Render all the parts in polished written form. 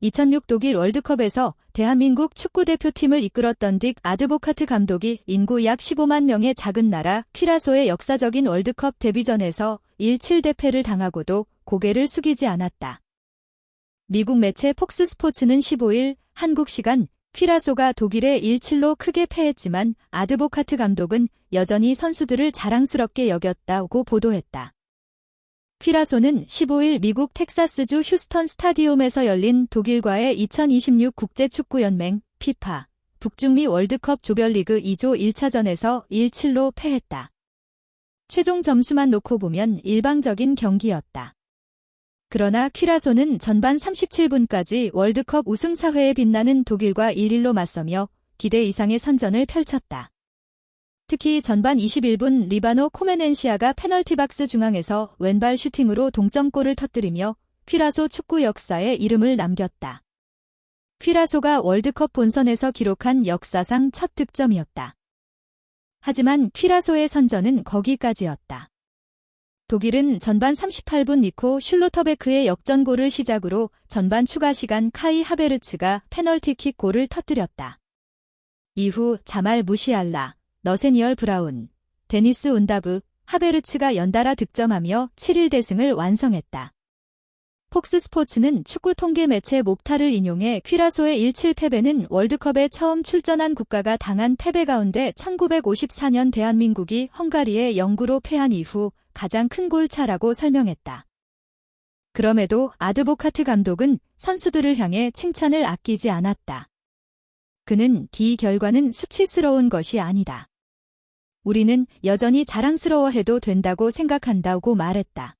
2006 독일 월드컵에서 대한민국 축구대표팀을 이끌었던 딕 아드보카트 감독이 인구 약 15만 명의 작은 나라 퀴라소의 역사적인 월드컵 데뷔전에서 1-7대패를 당하고도 고개를 숙이지 않았다. 미국 매체 폭스 스포츠는 15일 한국 시간 퀴라소가 독일에 1-7로 크게 패했지만 아드보카트 감독은 여전히 선수들을 자랑스럽게 여겼다고 보도했다. 퀴라소는 15일 미국 텍사스주 휴스턴 스타디움에서 열린 독일과의 2026 국제축구연맹 피파 북중미 월드컵 조별리그 2조 1차전에서 1-7로 패했다. 최종 점수만 놓고 보면 일방적인 경기였다. 그러나 퀴라소는 전반 37분까지 월드컵 우승 사회에 빛나는 독일과 1-1로 맞서며 기대 이상의 선전을 펼쳤다. 특히 전반 21분 리바노 코메넨시아가 페널티 박스 중앙에서 왼발 슈팅으로 동점골을 터뜨리며 퀴라소 축구 역사에 이름을 남겼다. 퀴라소가 월드컵 본선에서 기록한 역사상 첫 득점이었다. 하지만 퀴라소의 선전은 거기까지였다. 독일은 전반 38분 니코 슐로터베크의 역전골을 시작으로 전반 추가 시간 카이 하베르츠가 페널티킥 골을 터뜨렸다. 이후 자말 무시알라, 너세니얼 브라운, 데니스 운다브, 하베르츠가 연달아 득점하며 7-1 대승을 완성했다. 폭스 스포츠는 축구 통계 매체 몹타를 인용해 퀴라소의 1-7 패배는 월드컵에 처음 출전한 국가가 당한 패배 가운데 1954년 대한민국이 헝가리에 0-9로 패한 이후 가장 큰 골차라고 설명했다. 그럼에도 아드보카트 감독은 선수들을 향해 칭찬을 아끼지 않았다. 그는 이 결과는 수치스러운 것이 아니다. 우리는 여전히 자랑스러워해도 된다고 생각한다고 말했다.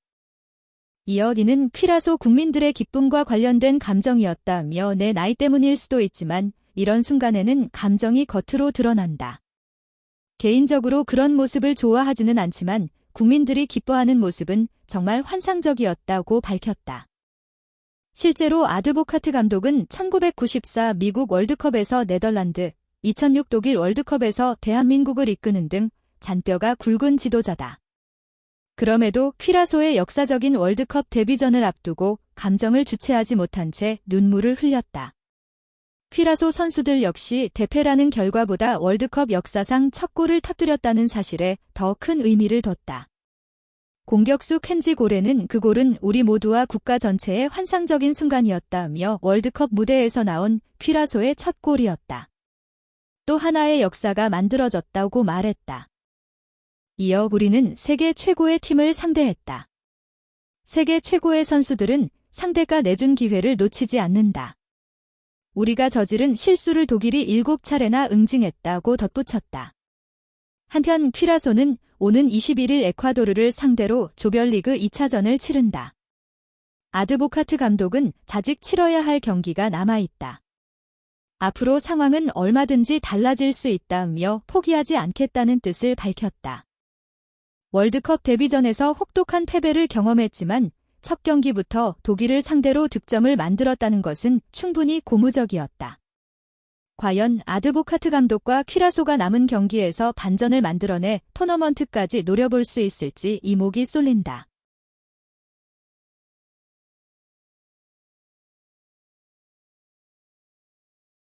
이어 이는 퀴라소 국민들의 기쁨과 관련된 감정이었다며 내 나이 때문일 수도 있지만 이런 순간에는 감정이 겉으로 드러난다. 개인적으로 그런 모습을 좋아하지는 않지만 국민들이 기뻐하는 모습은 정말 환상적이었다고 밝혔다. 실제로 아드보카트 감독은 1994 미국 월드컵에서 네덜란드, 2006 독일 월드컵에서 대한민국을 이끄는 등 잔뼈가 굵은 지도자다. 그럼에도 퀴라소의 역사적인 월드컵 데뷔전을 앞두고 감정을 주체하지 못한 채 눈물을 흘렸다. 퀴라소 선수들 역시 대패라는 결과보다 월드컵 역사상 첫 골을 터뜨렸다는 사실에 더 큰 의미를 뒀다. 공격수 켄지 고레는 그 골은 우리 모두와 국가 전체의 환상적인 순간이었다며 월드컵 무대에서 나온 퀴라소의 첫 골이었다. 또 하나의 역사가 만들어졌다고 말했다. 이어 우리는 세계 최고의 팀을 상대했다. 세계 최고의 선수들은 상대가 내준 기회를 놓치지 않는다. 우리가 저지른 실수를 독일이 7차례나 응징했다고 덧붙였다. 한편 퀴라소는 오는 21일 에콰도르를 상대로 조별리그 2차전을 치른다. 아드보카트 감독은 아직 치러야 할 경기가 남아있다. 앞으로 상황은 얼마든지 달라질 수 있다며 포기하지 않겠다는 뜻을 밝혔다. 월드컵 데뷔전에서 혹독한 패배를 경험했지만 첫 경기부터 독일을 상대로 득점을 만들었다는 것은 충분히 고무적이었다. 과연 아드보카트 감독과 퀴라소가 남은 경기에서 반전을 만들어내 토너먼트까지 노려볼 수 있을지 이목이 쏠린다.